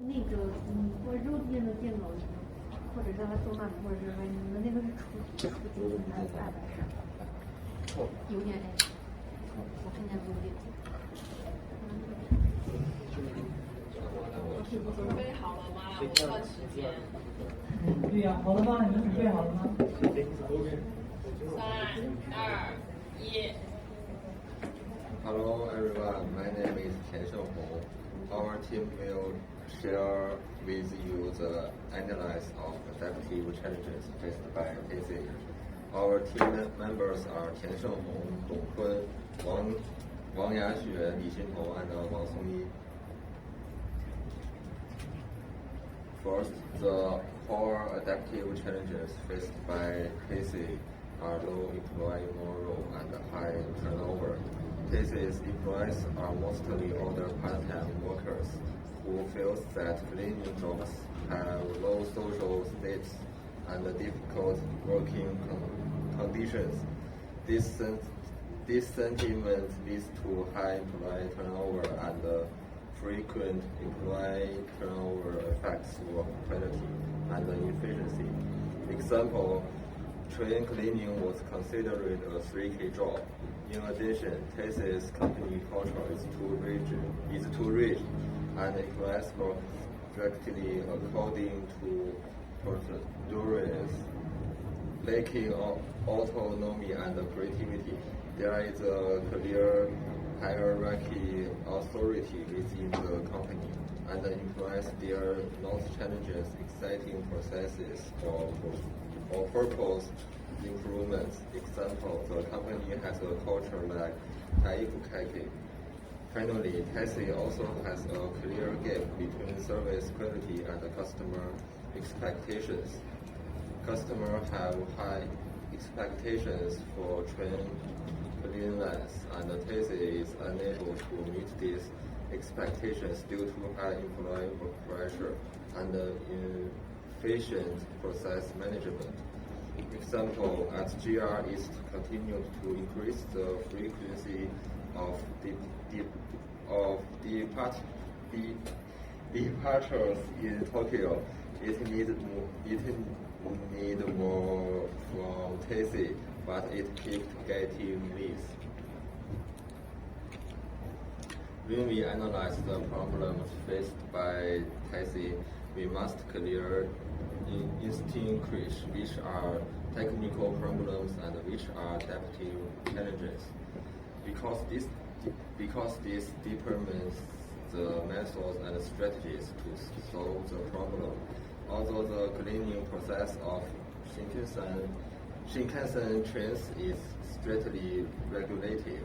那个或者肉店的电脑，或者让他做饭，或者是你们那个是出经济还是大白事？有点哎，我看见有点。准备好了吗？我算时间。对呀，好了吗？你们准备好了吗3、2、1。Hello everyone, my name is Tian Xiaohong. Our team will share with you the analysis of adaptive challenges faced by ASSIGNMENT2. Our team members are Tian Xiaohong, Dong Kun, Wang Yaxue, Li Xinhong, and Wang Songyi. First, the core adaptive challenges faced by ASSIGNMENT2 are low employee morale and high turnover. ASSIGNMENT's employees are mostly older part-time workers who feel that cleaning jobs have low social status and difficult working conditions. This sentiment leads to high employee turnover and frequent employee turnover affects work quality and efficiency. Example, train cleaning was considered a 3K job. In addition, ASSIGNMENT's company culture is too rigid, and employees work strictly according to procedures, lacking autonomy and creativity. There is a clear hierarchy authority within the company, and the employees dare not challenge exciting processes or purpose improvements. Example, the company has a culture like Taikukake. Finally, ASSIGNMENT also has a clear gap between service quality and customer expectations. Customers have high expectations for train cleanliness, and ASSIGNMENT is unable to meet these expectations due to high employee work pressure and inefficient process management. Example, at GR East continued to increase the frequency of departures in Tokyo. It need more from ASSIGNMENT, but it kept getting less. When we analyze the problems faced by ASSIGNMENT, we must clearly distinguish which are technical problems and which are adaptive challenges. Because this determines the methods and strategies to solve the problem. Although the cleaning process of Shinkansen trains is strictly regulated,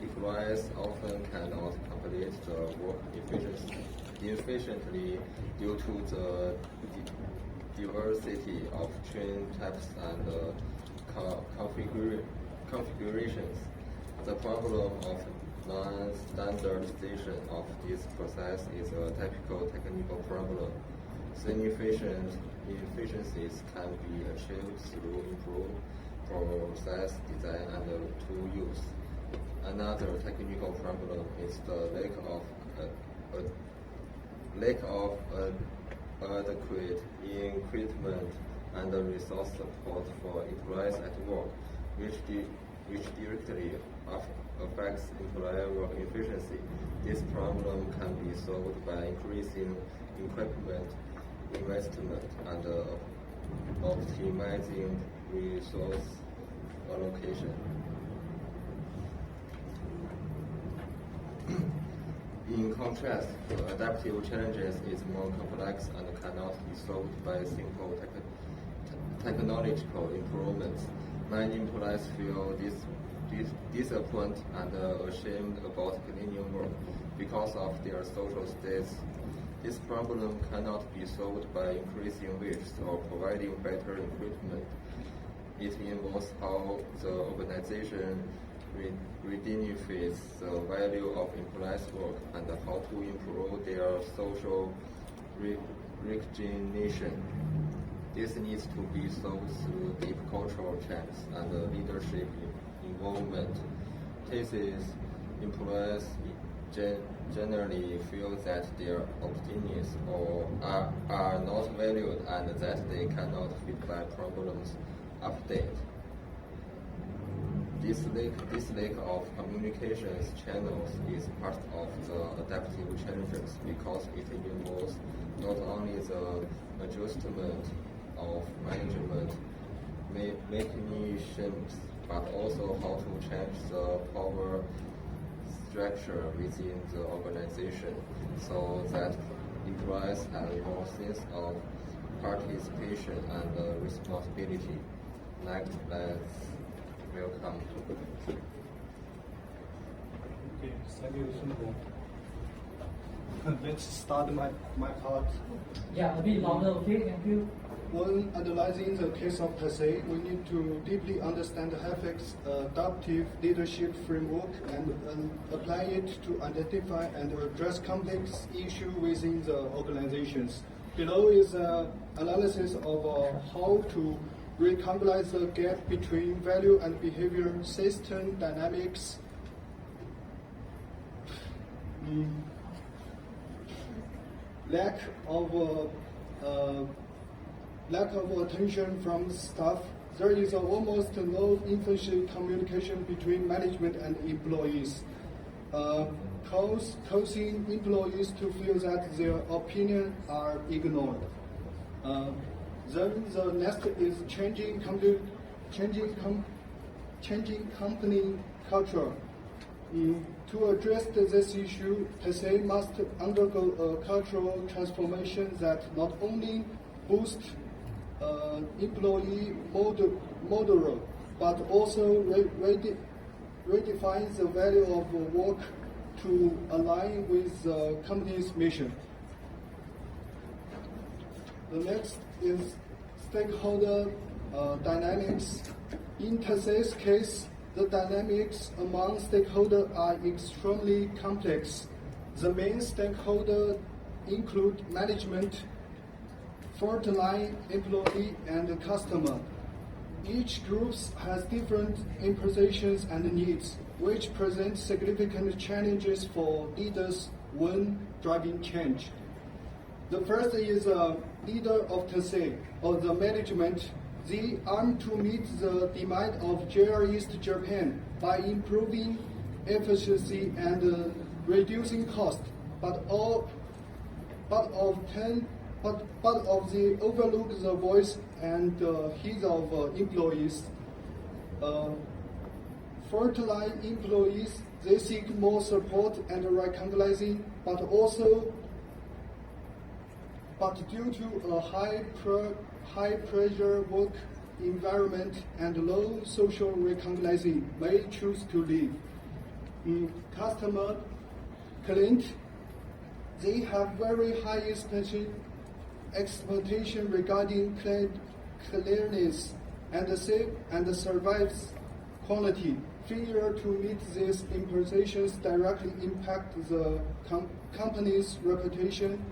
employees often cannot complete the work efficiently due to the diversity of train types and configurations. The problem of non-standardization of this process is a typical technical problem. Inefficiencies can be achieved through improved process design and tool use. Another technical problem is the lack of adequate equipment and resource support for employees at work, which directly affects employee work efficiency. This problem can be solved by increasing equipment investment and optimizing resource allocation. In contrast, the adaptive challenges is more complex and cannot be solved by simple technological improvements. Many employees feel disappointed and ashamed about cleaning work because of their social status. This problem cannot be solved by increasing wages or providing better equipment. It involves how the organization redefines the value of employees' work and how to improve their social recognition. This needs to be solved through deep cultural change and leadership involvement. Employees generally feel that their opinions are not valued and that they cannot reply problems update. This lack of communications channels is part of the adaptive challenges because it involves not only the adjustment of management mechanisms, but also how to change the power structure within the organization so that employees have more sense of participation and responsibility. Next, let's welcome. Okay, thank you, Sun. Let's start my part. Yeah, a bit louder, okay? Thank you. When analyzing the case of TSA, we need to deeply understand HAFEC's adaptive leadership framework and apply it to identify and address complex issues within the organizations. Below is an analysis of how to recognize the gap between value and behavior, system dynamics, lack of attention from staff. There is almost no efficient communication between management and employees, causing employees to feel that their opinions are ignored. Then the next is changing company culture. To address this issue, TSA must undergo a cultural transformation that not only boosts employee morale, but also redefines the value of work to align with the company's mission. The next is stakeholder dynamics. In TSA's case, the dynamics among stakeholders are extremely complex. The main stakeholders include management, frontline employee, and customer. Each group has different impositions and needs, which present significant challenges for leaders when driving change. The first is a leader of TSA, or the management. They aim to meet the demand of JR East Japan by improving efficiency and reducing cost, but they overlook the voice and needs of employees. Frontline employees, they seek more support and recognizing, but due to a high pressure work environment and low social recognition, may choose to leave. Customer, client, they have very high expectation regarding cleanliness and service quality. Failure to meet these impositions directly impact the company's reputation.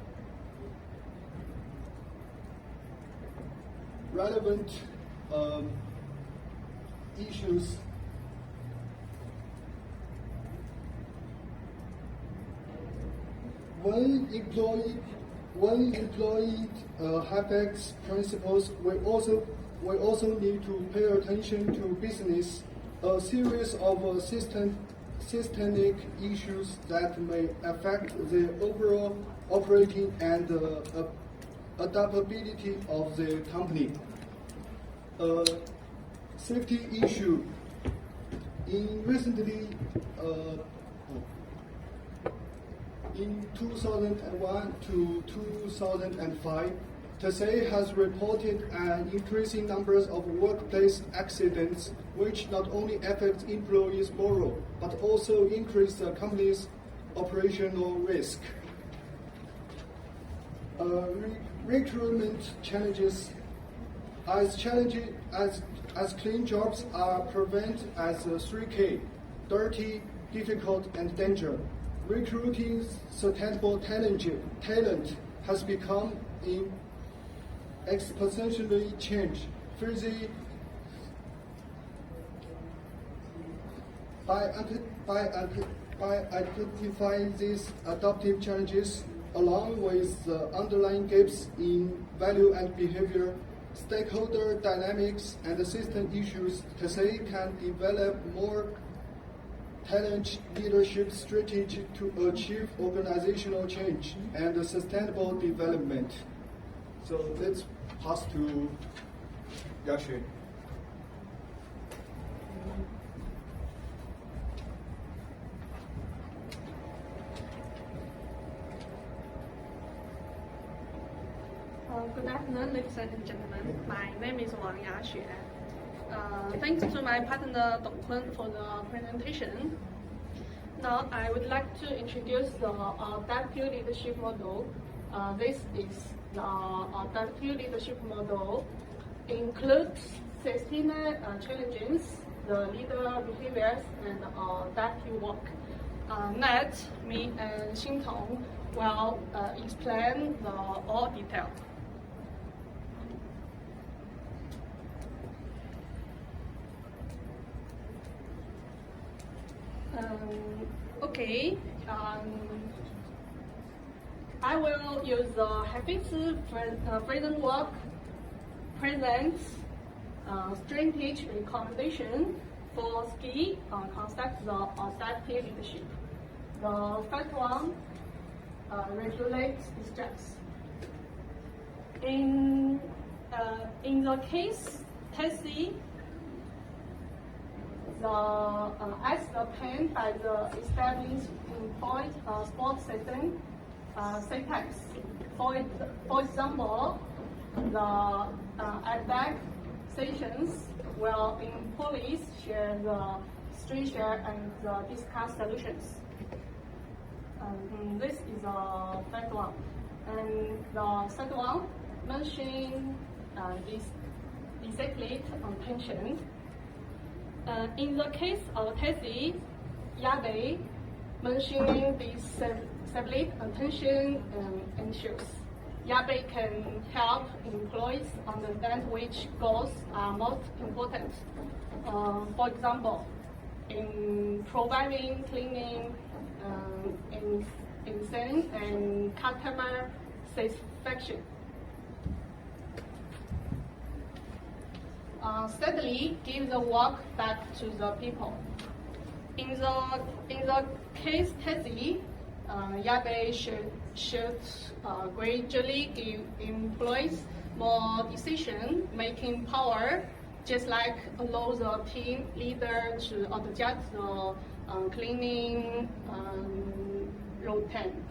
Relevant issues. When employee HAFEC's principles, we also need to pay attention to business, a series of systemic issues that may affect the overall operating and adaptability of the company. Safety issue. In 2001 to 2005, TSA has reported an increasing number of workplace accidents, which not only affect employees' morale, but also increase the company's operational risk. Recruitment challenges. As clean jobs are prevalent as 3K, dirty, difficult, and danger. Recruiting sustainable talent has become exponentially changed. By by identifying these adaptive challenges along with the underlying gaps in value and behavior, stakeholder dynamics, and system issues, TSA can develop more talent leadership strategy to achieve organizational change and sustainable development. So let's pass to Yashi. Good afternoon, ladies and gentlemen. My name is Wang Yaxue. Thanks to my partner Dong Kun for the presentation. Now I would like to introduce the adaptive leadership model. This is the adaptive leadership model. Includes 16 challenges, the leader behaviors, and adaptive work. Next, me and Xin Tong will explain the all detail. Okay, I will use the habits framework presents strategic recommendation for ski concept the adaptive leadership. The first one regulates distress. In the case TSA, as obtained by the established employed support system, syntax. For example, the ASSIGNMENT sessions where employees share the share and discuss solutions. This is the first one. And the second one mentioning this exactly attention. In the case of TSA, Yabe mentioning this separate attention issues. Yabe can help employees understand which goals are most important. For example, in providing cleaning, in and customer satisfaction. Steadily give the work back to the people. In the case TSA, Yabe should gradually give employees more decision-making power, just like allow the team leader to adjust the cleaning routine.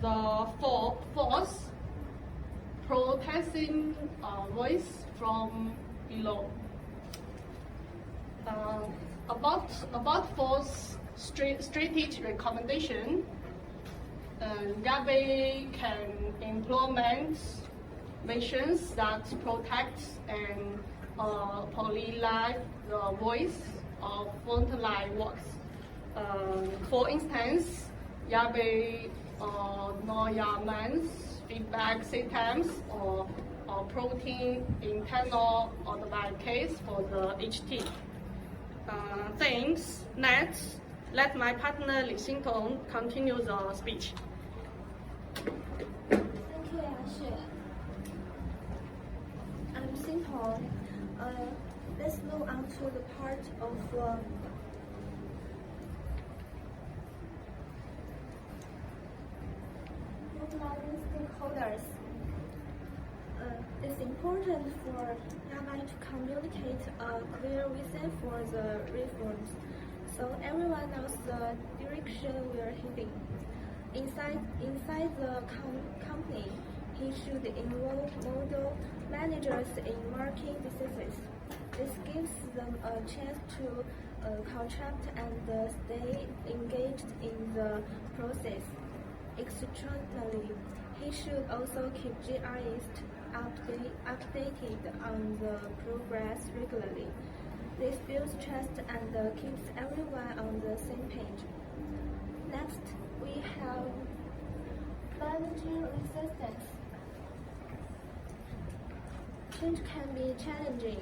The fourth, protecting voice from below. About fourth strategic recommendation, Yabe can implement measures that protect and polarize the voice of frontline workers. For instance, Yabe Noyaman's feedback systems or protein internal advice for the HT. Thanks. Next, let my partner Li Xintong continue the speech. Thank you, Yaxue. I'm Xintong. Let's move on to the part of mobilizing stakeholders. It's important for Yabe to communicate a clear vision for the reforms, so everyone knows the direction we're heading. Inside the company, he should involve model managers in making decisions. This gives them a chance to contract and stay engaged in the process. Externally, he should also keep GRs updated on the progress regularly. This builds trust and keeps everyone on the same page. Next, we have managing resistance. Change can be challenging.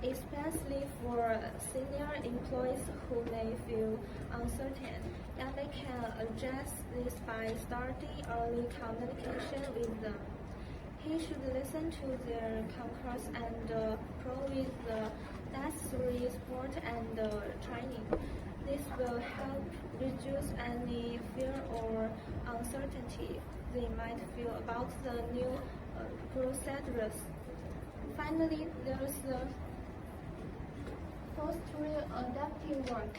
especially for senior employees who may feel uncertain. Yabe can address this by starting early communication with them. He should listen to their concerns and provide the necessary support and training. This will help reduce any fear or uncertainty they might feel about the new procedures. Finally, there is the fostering adaptive work.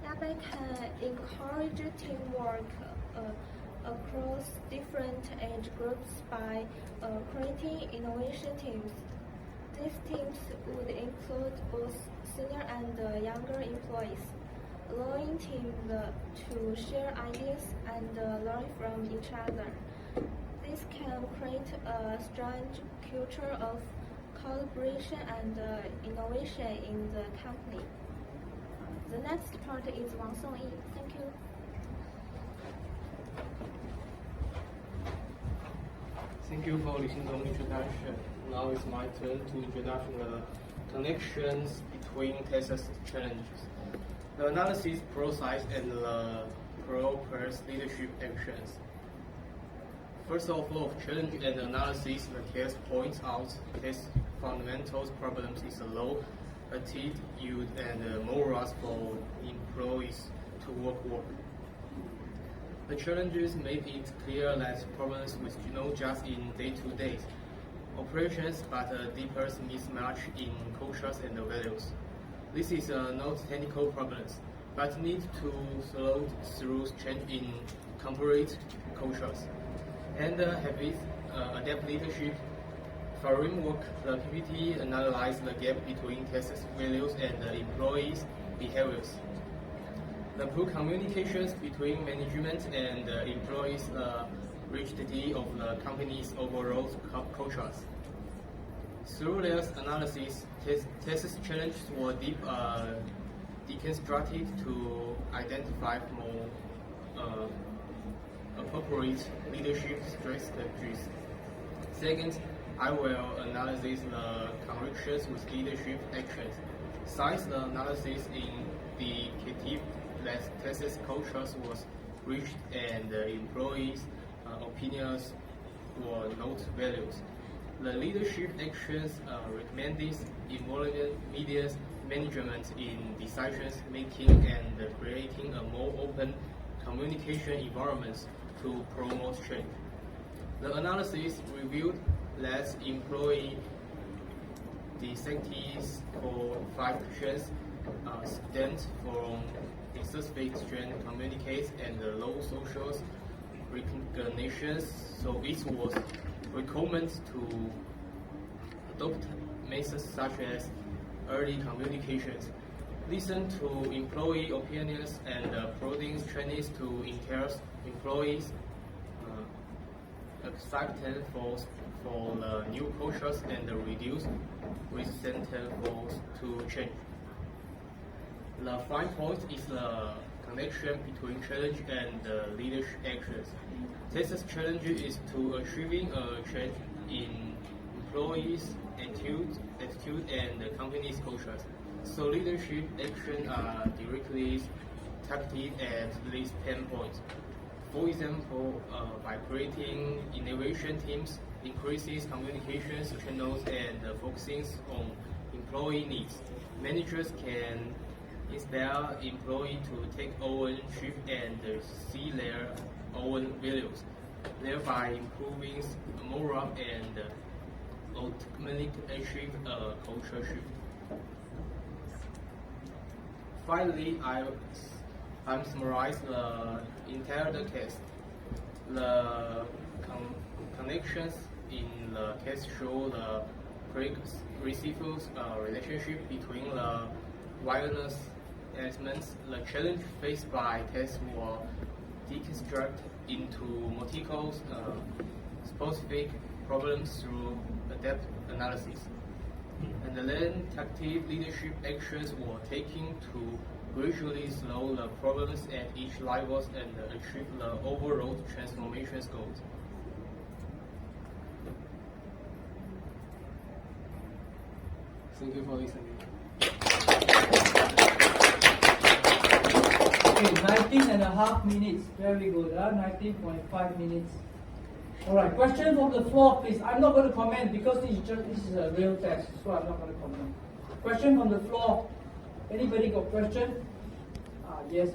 Yabe can encourage teamwork across different age groups by creating innovation teams. These teams would include both senior and younger employees, allowing teams to share ideas and learn from each other. This can create a strong culture of collaboration and innovation in the company. The next part is Wang Songyi. Thank you. Thank you for listening to introduction. Now it's my turn to introduction the connections between TSA challenges, the analysis process, and the proposed leadership actions. First of all, challenge and analysis, the case points out TSA fundamental problems is a low attitude and morals for employees to work well. The challenges made it clear that problems with not just in day-to-day operations, but a deeper mismatch in cultures and values. This is not technical problems, but need to slow through change in corporate cultures and habits, adapt leadership framework. The PPT analyze the gap between TSA values and employees' behaviors. The poor communications between management and employees, rigidity of the company's overall cultures. Through this analysis, TSA's challenges were deconstructed to identify more appropriate leadership strategies. Second, I will analyze the connections with leadership actions. Since the analysis indicative that TSA's cultures was rigid and employees' opinions were not valued. The leadership actions recommended involving media management in decisions making and creating a more open communication environment to promote change. The analysis revealed that employee dissensions for 5 questions stemmed from specific strength communicates and low social recognitions, so it was recommended to adopt methods such as early communications, listen to employee opinions, and providing training to encourage employees acceptance for the new cultures and reduce resistance to change. The final point is the connection between challenge and leadership actions. TSA's challenge is to achieving a change in employees' attitude and the company's cultures. So leadership actions are directly targeted at these pain points. For example, by creating innovation teams, increases communications channels, and focusing on employee needs, managers can inspire employees to take ownership and see their own values, thereby improving morale and ultimately achieve a culture shift. Finally, I'm summarize the entire case. The connections in the case show the reciprocal relationship between the various elements. The challenge faced by TSA were deconstructed into multiple specific problems through depth analysis. And then tactical leadership actions were taken to gradually slow the problems at each level and achieve the overall transformation goals. Thank you for listening. Okay, 19.5 minutes. Very good. 19.5 minutes. All right. Question from the floor, please. I'm not going to comment because this is a real test, so I'm not going to comment. Question from the floor. Anybody got question? Yes.